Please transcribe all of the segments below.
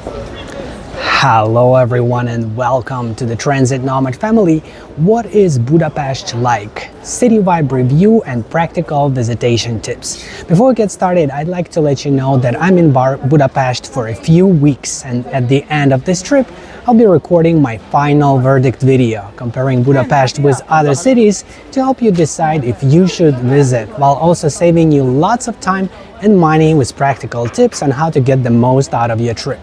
Hello everyone and welcome to the Transit Nomad family. What is Budapest like? City vibe review and practical visitation tips. Before we get started, I'd like to let you know that I'm in Budapest for a few weeks, and at the end of this trip I'll be recording my final verdict video comparing Budapest with other cities to help you decide if you should visit, while also saving you lots of time and money with practical tips on how to get the most out of your trip.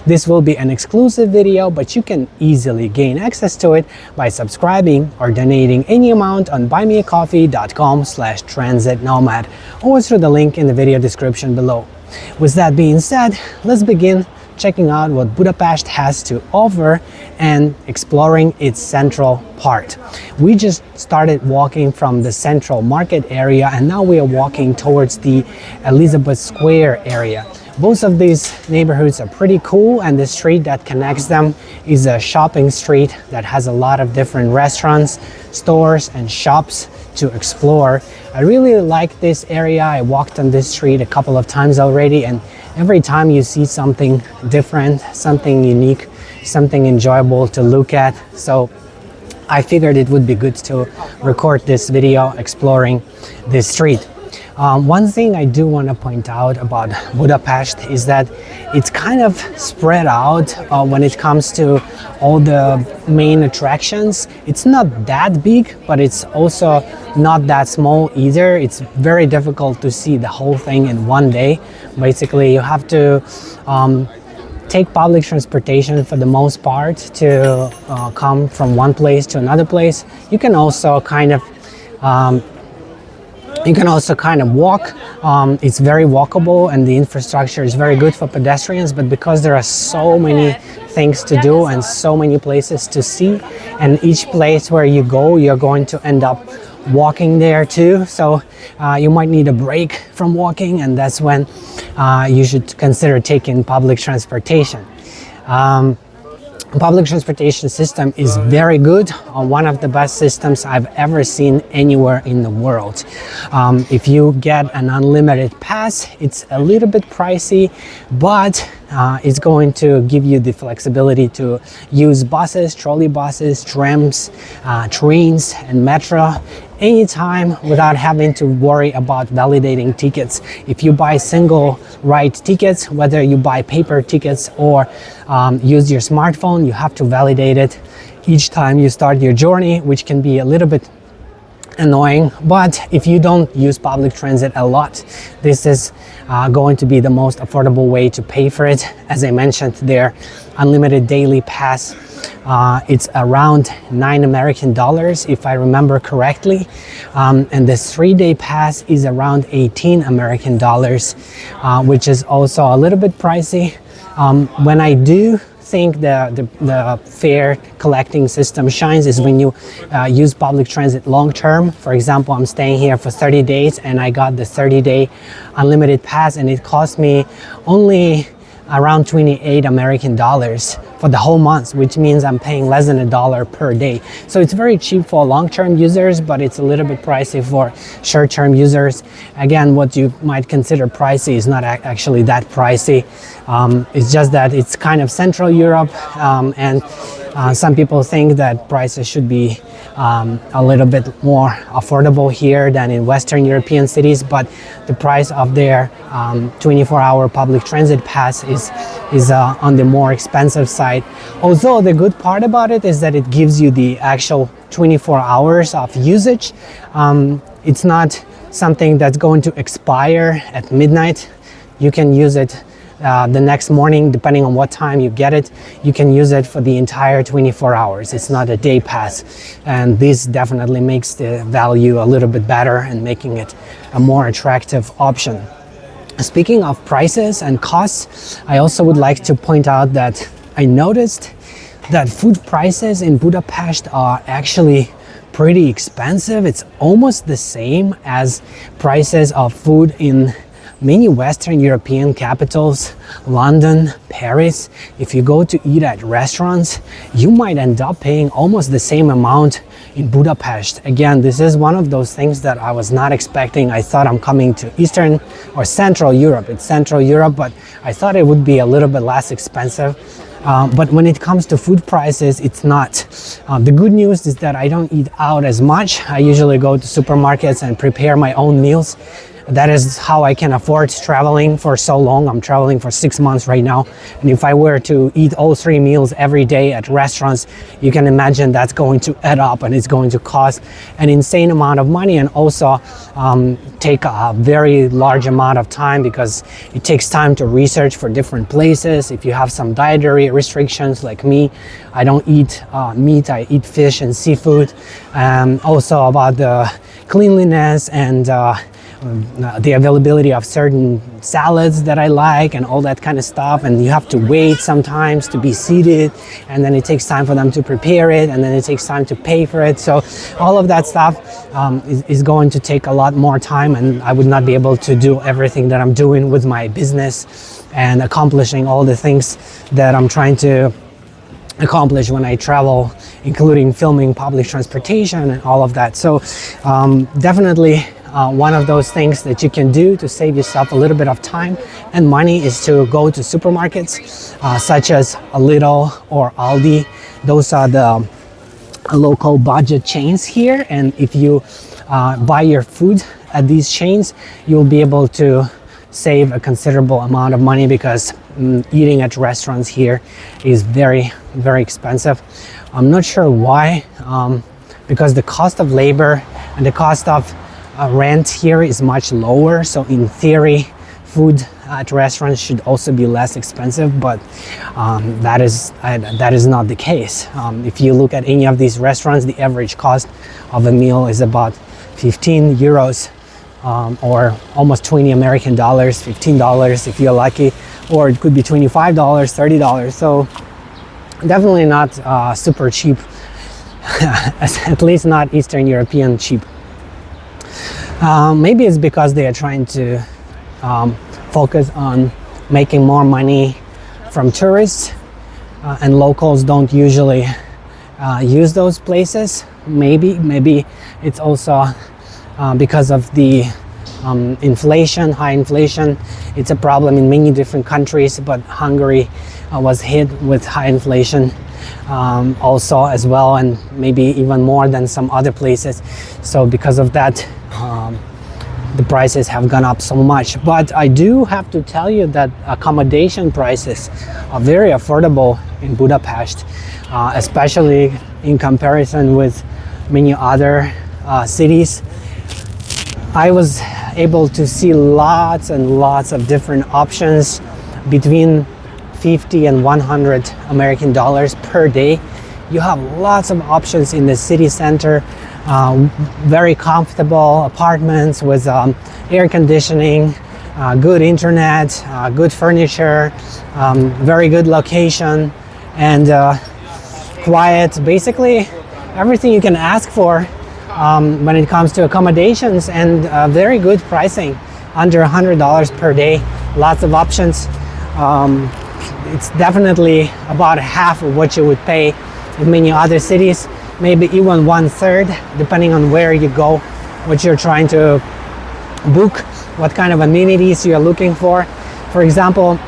This will be an exclusive video, but you can easily gain access to it by subscribing or donating any amount on buymeacoffee.com/transitnomad or through the link in the video description below. With that being said, let's begin checking out what Budapest has to offer and exploring its central part. We just started walking from the central market area and now we are walking towards the Elizabeth Square area. Both of these neighborhoods are pretty cool, and the street that connects them is a shopping street that has a lot of different restaurants, stores and shops to explore. I really like this area. I walked on this street a couple of times already, and every time you see something different, something unique, something enjoyable to look at. So I figured it would be good to record this video exploring this street. One thing I do want to point out about Budapest is that it's kind of spread out when it comes to all the main attractions. It's not that big, but it's also not that small either. It's very difficult to see the whole thing in one day. Basically, you have to take public transportation for the most part to come from one place to another place. You can also kind of walk. It's very walkable and the infrastructure is very good for pedestrians, but because there are so many things to do and so many places to see, and each place where you go, you're going to end up walking there too. So you might need a break from walking, and that's when you should consider taking public transportation. Public transportation system is very good, one of the best systems I've ever seen anywhere in the world. If you get an unlimited pass, it's a little bit pricey, but it's going to give you the flexibility to use buses, trolley buses, trams, trains and metro anytime without having to worry about validating tickets. If you buy single ride tickets, whether you buy paper tickets or use your smartphone, you have to validate it each time you start your journey, which can be a little bit annoying. But if you don't use public transit a lot, this is going to be the most affordable way to pay for it. As I mentioned, their unlimited daily pass, it's around $9 American if I remember correctly, and the 3-day pass is around $18 American, which is also a little bit pricey. When I do think the fare collecting system shines is when you use public transit long term. For example, I'm staying here for 30 days and I got the 30-day unlimited pass, and it cost me only around $28 American for the whole month, which means I'm paying less than $1 per day. So it's very cheap for long-term users, but it's a little bit pricey for short-term users. Again, what you might consider pricey is not actually that pricey. It's just that it's kind of Central Europe, and some people think that prices should be a little bit more affordable here than in Western European cities, but the price of their 24-hour public transit pass is on the more expensive side. Although the good part about it is that it gives you the actual 24 hours of usage. It's not something that's going to expire at midnight. You can use it the next morning, depending on what time you get it. You can use it for the entire 24 hours. It's not a day pass, and this definitely makes the value a little bit better and making it a more attractive option. Speaking of prices and costs, I also would like to point out that I noticed that food prices in Budapest are actually pretty expensive. It's almost the same as prices of food in many Western European capitals, London, Paris, if you go to eat at restaurants, you might end up paying almost the same amount in Budapest. Again, this is one of those things that I was not expecting. I thought I'm coming to Eastern or Central Europe. It's Central Europe, but I thought it would be a little bit less expensive. But when it comes to food prices, it's not. The good news is that I don't eat out as much. I usually go to supermarkets and prepare my own meals. That is how I can afford traveling for so long. I'm traveling for 6 months right now. And if I were to eat all 3 meals every day at restaurants, you can imagine that's going to add up and it's going to cost an insane amount of money, and also take a very large amount of time, because it takes time to research for different places. If you have some dietary restrictions like me, I don't eat meat, I eat fish and seafood. Also about the cleanliness and the availability of certain salads that I like and all that kind of stuff, and you have to wait sometimes to be seated, and then it takes time for them to prepare it, and then it takes time to pay for it. So all of that stuff is going to take a lot more time, and I would not be able to do everything that I'm doing with my business and accomplishing all the things that I'm trying to accomplish when I travel, including filming, public transportation, and all of that. So definitely one of those things that you can do to save yourself a little bit of time and money is to go to supermarkets such as Lidl or Aldi. Those are the local budget chains here, and if you buy your food at these chains, you'll be able to save a considerable amount of money, because eating at restaurants here is very, very expensive. I'm not sure why, because the cost of labor and the cost of rent here is much lower, so in theory food at restaurants should also be less expensive, but that is not the case. If you look at any of these restaurants, the average cost of a meal is about 15 euros or almost 20 American dollars, $15 if you're lucky, or it could be $25, $30. So definitely not super cheap, at least not Eastern European cheap. Maybe it's because they are trying to focus on making more money from tourists, and locals don't usually use those places. Maybe it's also because of the inflation, high inflation. It's a problem in many different countries, but Hungary was hit with high inflation also as well, and maybe even more than some other places. So because of that, the prices have gone up so much. But I do have to tell you that accommodation prices are very affordable in Budapest, especially in comparison with many other cities. I was able to see lots and lots of different options between 50 and 100 American dollars per day. You have lots of options in the city center, very comfortable apartments with air conditioning, good internet, good furniture, very good location, and quiet. Basically everything you can ask for when it comes to accommodations, and very good pricing, under $100 per day. Lots of options. It's definitely about half of what you would pay in many other cities, maybe even 1/3, depending on where you go, what you're trying to book, what kind of amenities you're looking for. For example,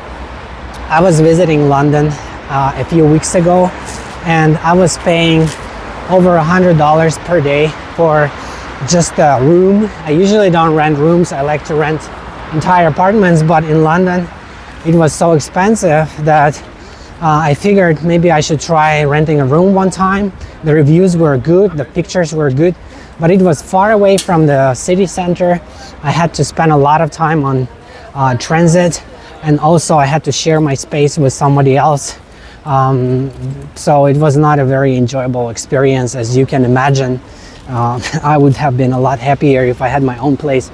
I was visiting London a few weeks ago, and I was paying over $100 per day for just a room. I usually don't rent rooms, I like to rent entire apartments, but in London it was so expensive that I figured maybe I should try renting a room one time. The reviews were good, the pictures were good, but it was far away from the city center. I had to spend a lot of time on transit, and also I had to share my space with somebody else. So it was not a very enjoyable experience, as you can imagine. I would have been a lot happier if I had my own place.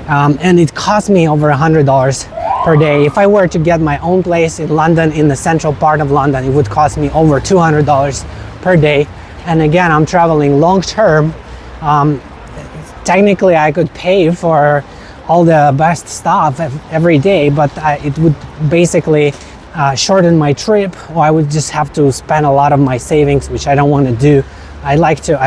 And it cost me over $100 per day. If I were to get my own place in London, in the central part of London, it would cost me over $200 per day. And again, I'm traveling long term. Technically, I could pay for all the best stuff every day, but it would basically shorten my trip, or I would just have to spend a lot of my savings, which I don't want to do. I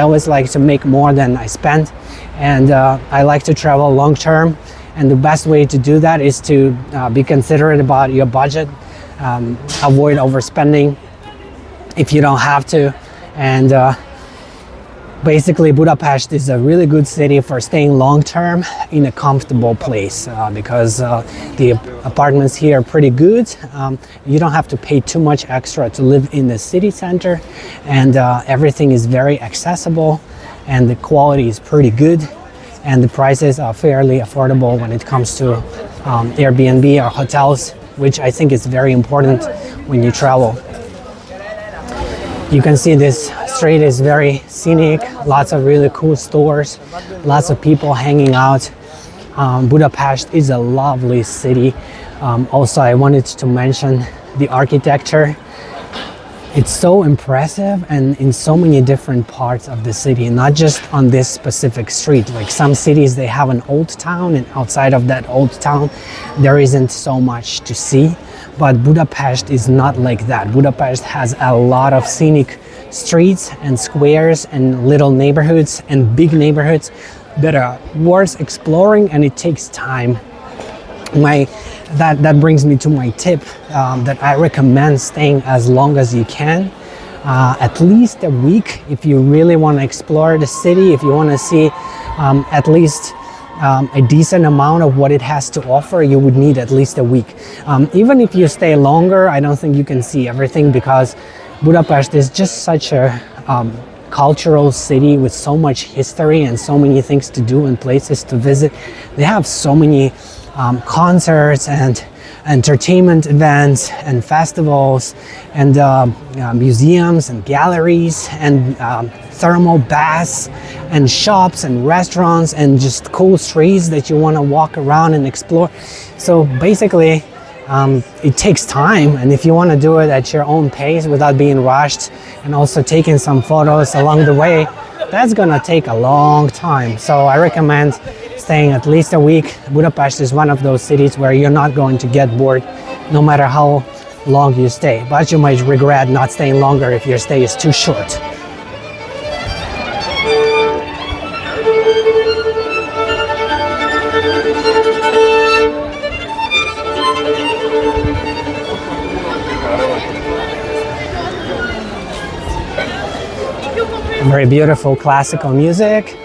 always like to make more than I spend, and I like to travel long term. And the best way to do that is to be considerate about your budget, avoid overspending if you don't have to, and basically Budapest is a really good city for staying long term in a comfortable place, because the apartments here are pretty good. You don't have to pay too much extra to live in the city center, and everything is very accessible, and the quality is pretty good, and the prices are fairly affordable when it comes to Airbnb or hotels, which I think is very important when you travel. You can see this street is very scenic, lots of really cool stores, lots of people hanging out. Budapest is a lovely city. Also, I wanted to mention the architecture. It's so impressive, and in so many different parts of the city, not just on this specific street. Like some cities, they have an old town, and outside of that old town, there isn't so much to see. But Budapest is not like that. Budapest has a lot of scenic streets and squares and little neighborhoods and big neighborhoods that are worth exploring, and it takes time. That brings me to my tip, that I recommend staying as long as you can, at least a week if you really want to explore the city, if you want to see at least a decent amount of what it has to offer. You would need at least a week. Even if you stay longer, I don't think you can see everything, because Budapest is just such a cultural city with so much history and so many things to do and places to visit. They have so many concerts and entertainment events and festivals and museums and galleries and thermal baths and shops and restaurants and just cool streets that you want to walk around and explore. So basically, it takes time, and if you want to do it at your own pace without being rushed and also taking some photos along the way, that's gonna take a long time. So I recommend staying at least a week. Budapest is one of those cities where you're not going to get bored no matter how long you stay, but you might regret not staying longer if your stay is too short. Very beautiful classical music.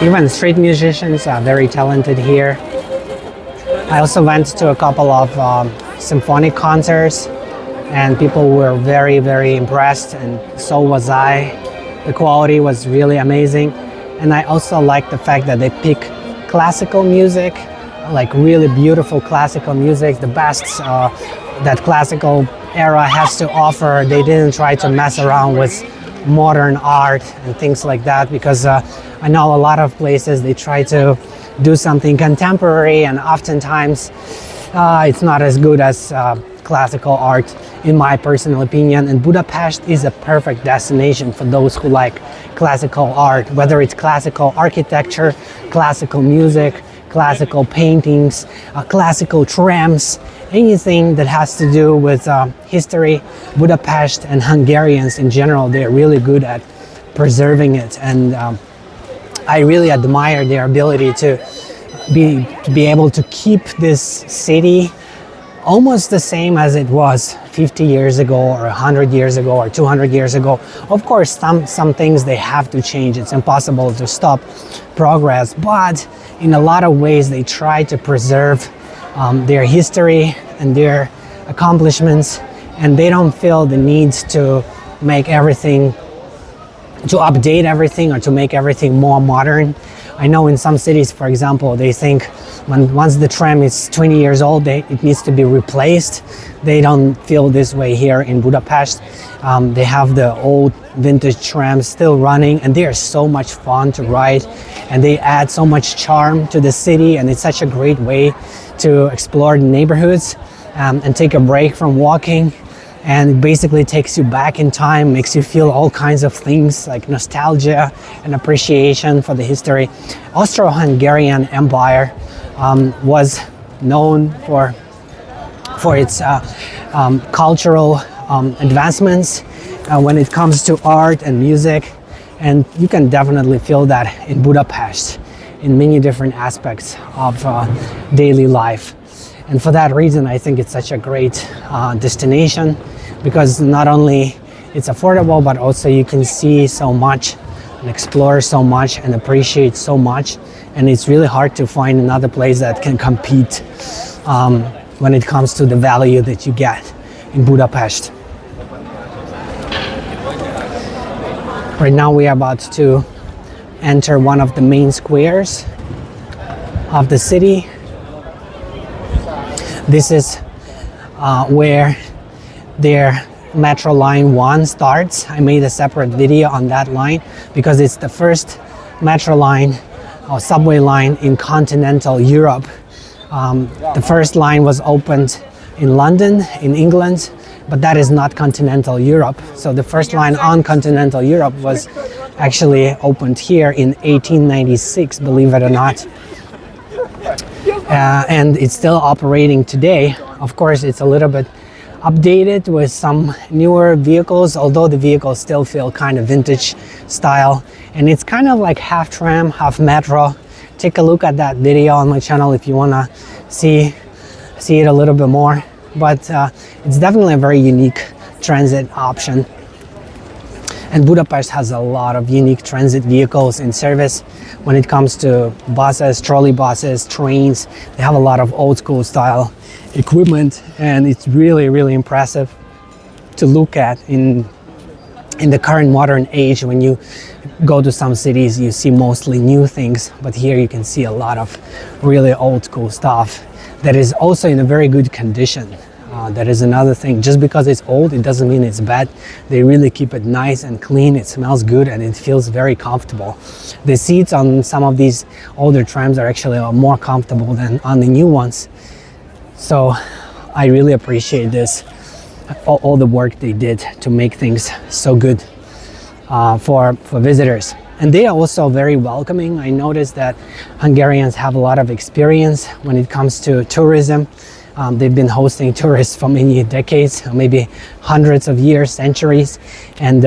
Even street musicians are very talented here. I also went to a couple of symphonic concerts, and people were very, very impressed, and so was I. The quality was really amazing, and I also like the fact that they pick classical music, like really beautiful classical music, the best that classical era has to offer. They didn't try to mess around with modern art and things like that, because I know a lot of places they try to do something contemporary, and oftentimes it's not as good as classical art, in my personal opinion. And Budapest is a perfect destination for those who like classical art, whether it's classical architecture, classical music, classical paintings, classical trams, anything that has to do with history. Budapest and Hungarians in general, they're really good at preserving it, and I really admire their ability to be able to keep this city almost the same as it was 50 years ago or 100 years ago or 200 years ago. Of course, some things they have to change. It's impossible to stop progress, but in a lot of ways they try to preserve their history and their accomplishments, and they don't feel the need to make everything, to update everything or to make everything more modern. I know in some cities, for example, they think once the tram is 20 years old, it needs to be replaced. They don't feel this way here in Budapest. They have the old vintage trams still running, and they are so much fun to ride, and they add so much charm to the city, and it's such a great way to explore the neighborhoods and take a break from walking. And it basically takes you back in time, makes you feel all kinds of things like nostalgia and appreciation for the history. Austro-Hungarian Empire was known for its cultural advancements when it comes to art and music, and you can definitely feel that in Budapest in many different aspects of daily life. And for that reason, I think it's such a great destination, because not only it's affordable, but also you can see so much and explore so much and appreciate so much. And it's really hard to find another place that can compete when it comes to the value that you get in Budapest. Right now we are about to enter one of the main squares of the city. This is where their Metro Line 1 starts. I made a separate video on that line because it's the first metro line or subway line in continental Europe. The first line was opened in London, in England, but that is not continental Europe. So the first line on continental Europe was actually opened here in 1896, believe it or not. And it's still operating today. Of course, it's a little bit updated with some newer vehicles, although the vehicles still feel kind of vintage style. And it's kind of like half tram, half metro. Take a look at that video on my channel if you want to see it a little bit more. But it's definitely a very unique transit option. And Budapest has a lot of unique transit vehicles in service when it comes to buses, trolley buses, trains. They have a lot of old school style equipment, and it's really, really impressive to look at in the current modern age. When you go to some cities, you see mostly new things, but here you can see a lot of really old school stuff that is also in a very good condition. That is another thing. Just because it's old, it doesn't mean it's bad. They really keep it nice and clean. It smells good and it feels very comfortable. The seats on some of these older trams are actually more comfortable than on the new ones. So I really appreciate this, all the work they did to make things so good for visitors. And they are also very welcoming. I noticed that Hungarians have a lot of experience when it comes to tourism. They've been hosting tourists for many decades, maybe hundreds of years, centuries, and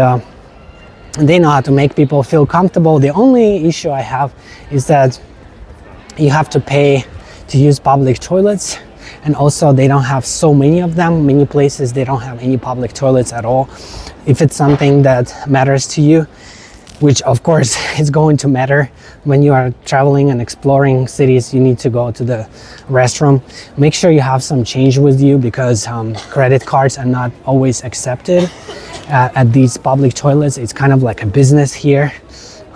they know how to make people feel comfortable. The only issue I have is that you have to pay to use public toilets, and also they don't have so many of them. Many places they don't have any public toilets at all. If it's something that matters to you, which of course is going to matter when you are traveling and exploring cities, you need to go to the restroom. Make sure you have some change with you, because credit cards are not always accepted at these public toilets. It's kind of like a business here.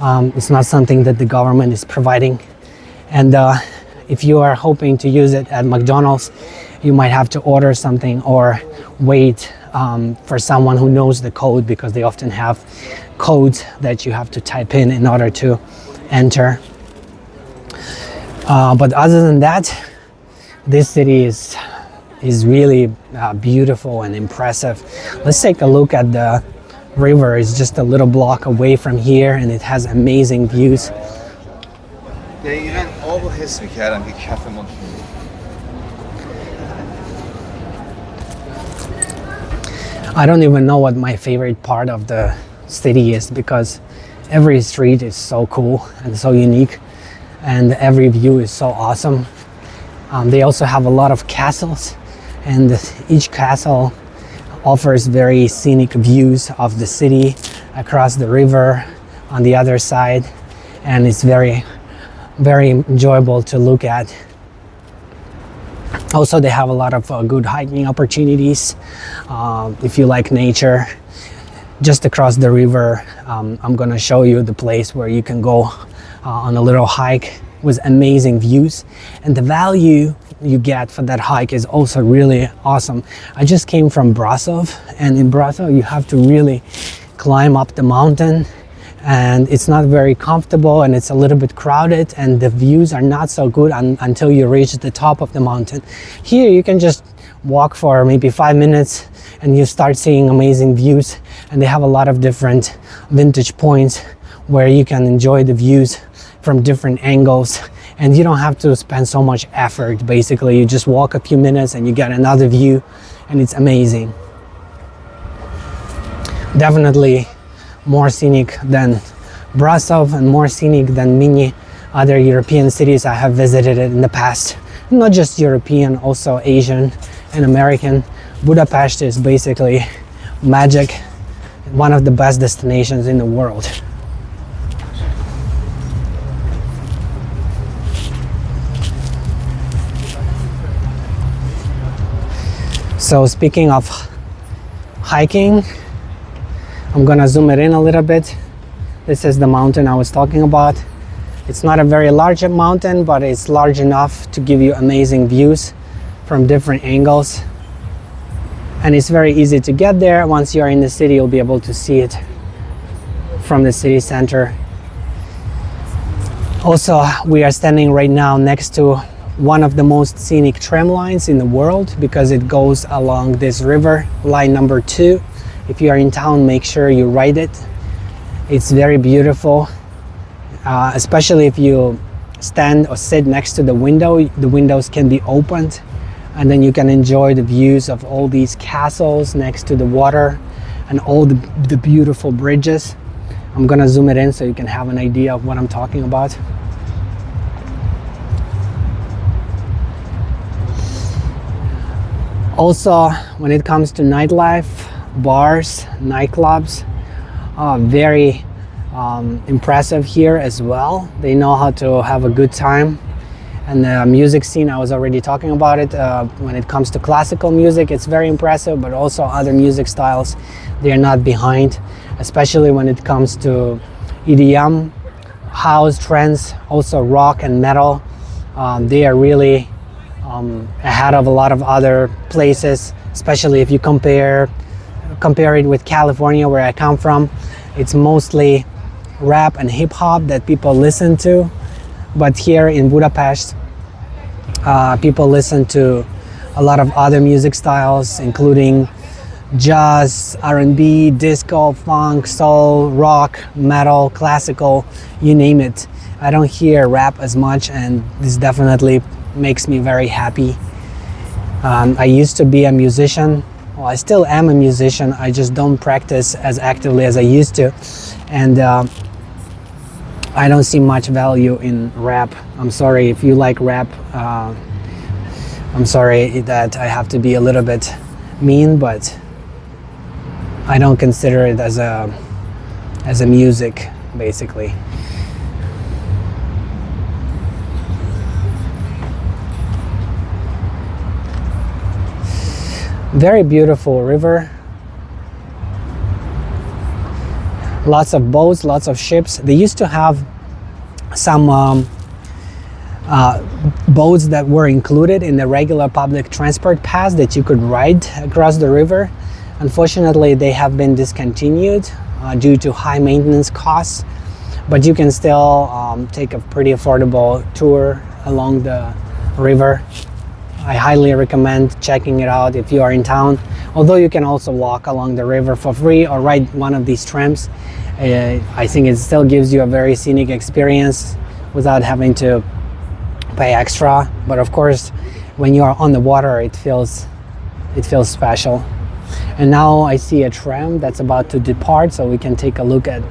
It's not something that the government is providing. And if you are hoping to use it at McDonald's, you might have to order something or wait for someone who knows the code, because they often have codes that you have to type in order to enter. But other than that, this city is really beautiful and impressive. Let's take a look at the river. It's just a little block away from here, and it has amazing views. I don't even know what my favorite part of the city is, because every street is so cool and so unique, and every view is so awesome. They also have a lot of castles, and each castle offers very scenic views of the city across the river on the other side, and it's very, very enjoyable to look at. Also, they have a lot of good hiking opportunities if you like nature. Just across the river, I'm gonna show you the place where you can go on a little hike with amazing views, and the value you get for that hike is also really awesome. I just came from Brasov, and in Brasov you have to really climb up the mountain, and it's not very comfortable, and it's a little bit crowded, and the views are not so good until you reach the top of the mountain. Here you can just walk for maybe 5 minutes and you start seeing amazing views, and they have a lot of different vintage points where you can enjoy the views from different angles, and you don't have to spend so much effort. Basically, you just walk a few minutes and you get another view, and it's amazing. Definitely more scenic than Brasov and more scenic than many other European cities I have visited in the past. Not just European, also Asian and American. Budapest is basically magic, one of the best destinations in the world. So speaking of hiking, I'm gonna zoom it in a little bit. This is the mountain I was talking about. It's not a very large mountain, but it's large enough to give you amazing views from different angles. And it's very easy to get there. Once you're in the city, you'll be able to see it from the city center. Also, we are standing right now next to one of the most scenic tram lines in the world, because it goes along this river, line number 2. If you are in town, make sure you ride it. It's very beautiful, especially if you stand or sit next to the window. The windows can be opened, and then you can enjoy the views of all these castles next to the water and all the beautiful bridges. I'm gonna zoom it in so you can have an idea of what I'm talking about. Also, when it comes to nightlife, bars, nightclubs, very impressive here as well. They know how to have a good time. And the music scene, I was already talking about it. When it comes to classical music, it's very impressive, but also other music styles, they are not behind, especially when it comes to EDM, house, trance, also rock and metal. They are really ahead of a lot of other places, especially if you compare it with California, where I come from. It's mostly rap and hip hop that people listen to, but here in Budapest, people listen to a lot of other music styles, including jazz, R&B, disco, funk, soul, rock, metal, classical, you name it. I don't hear rap as much, and this definitely makes me very happy. I used to be a musician. Well, I still am a musician. I just don't practice as actively as I used to, and I don't see much value in rap. I'm sorry if you like rap. I'm sorry that I have to be a little bit mean, but I don't consider it as a music, basically. Very beautiful river. Lots of boats, lots of ships. They used to have some boats that were included in the regular public transport pass that you could ride across the river. Unfortunately, they have been discontinued due to high maintenance costs, but you can still take a pretty affordable tour along the river. I highly recommend checking it out if you are in town, although you can also walk along the river for free or ride one of these trams. I think it still gives you a very scenic experience without having to pay extra, but of course when you are on the water it feels special. And now I see a tram that's about to depart, so we can take a look at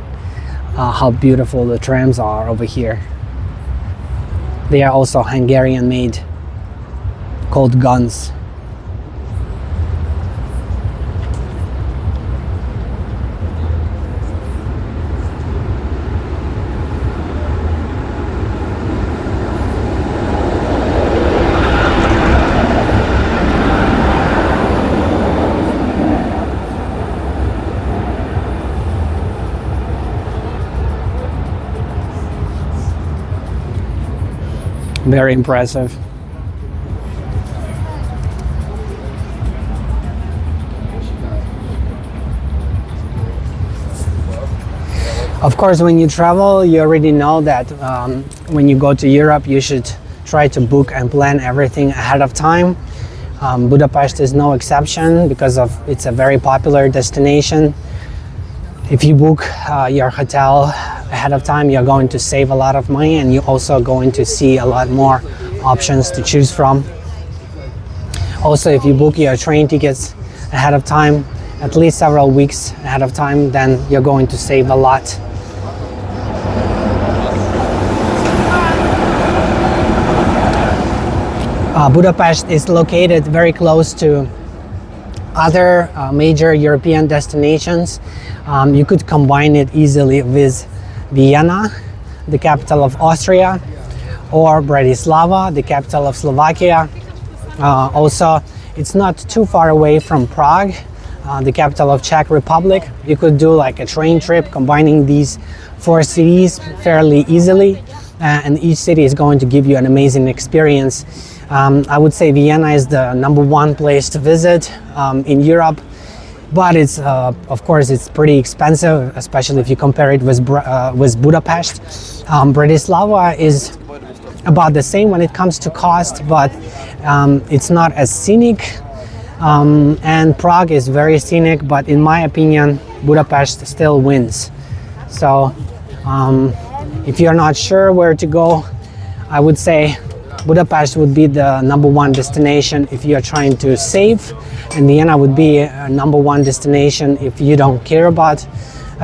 how beautiful the trams are over here. They are also Hungarian made, called guns. Very impressive. Of course, when you travel, you already know that when you go to Europe, you should try to book and plan everything ahead of time. Budapest is no exception because of it's a very popular destination. If you book your hotel ahead of time, you're going to save a lot of money, and you're also going to see a lot more options to choose from. Also, if you book your train tickets ahead of time, at least several weeks ahead of time, then you're going to save a lot. Budapest is located very close to other major European destinations. You could combine it easily with Vienna, the capital of Austria, or Bratislava, the capital of Slovakia. Also, it's not too far away from Prague, the capital of Czech Republic. You could do like a train trip combining these four cities fairly easily, and each city is going to give you an amazing experience. I would say Vienna is the #1 place to visit in Europe, but it's of course it's pretty expensive, especially if you compare it with Budapest. Bratislava is about the same when it comes to cost, but it's not as scenic, and Prague is very scenic, but in my opinion Budapest still wins. So if you're not sure where to go, I would say Budapest would be the #1 destination if you're trying to save, and Vienna would be a #1 destination if you don't care about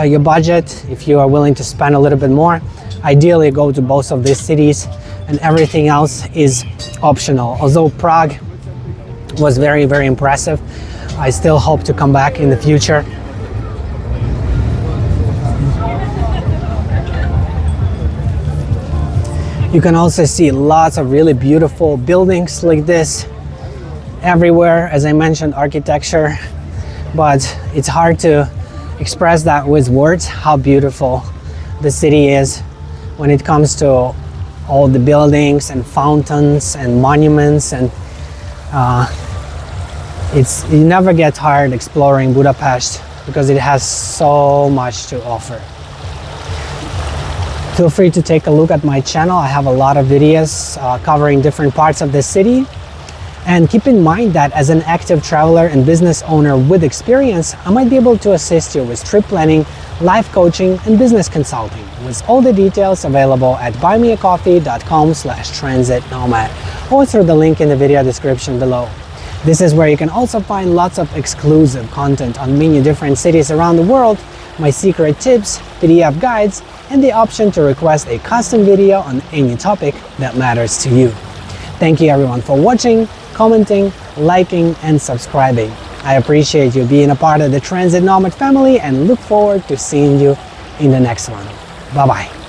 your budget, if you are willing to spend a little bit more. Ideally, go to both of these cities, and everything else is optional. Although Prague was very, very impressive, I still hope to come back in the future. You can also see lots of really beautiful buildings like this everywhere. As I mentioned, architecture, but it's hard to express that with words, how beautiful the city is when it comes to all the buildings and fountains and monuments, and you never get tired exploring Budapest because it has so much to offer. Feel free to take a look at my channel. I have a lot of videos covering different parts of the city. And keep in mind that as an active traveler and business owner with experience, I might be able to assist you with trip planning, life coaching, and business consulting, with all the details available at buymeacoffee.com/transitnomad or through the link in the video description below. This is where you can also find lots of exclusive content on many different cities around the world, my secret tips, PDF guides, and the option to request a custom video on any topic that matters to you. Thank you everyone for watching, commenting, liking, and subscribing. I appreciate you being a part of the Transit Nomad family and look forward to seeing you in the next one. Bye-bye.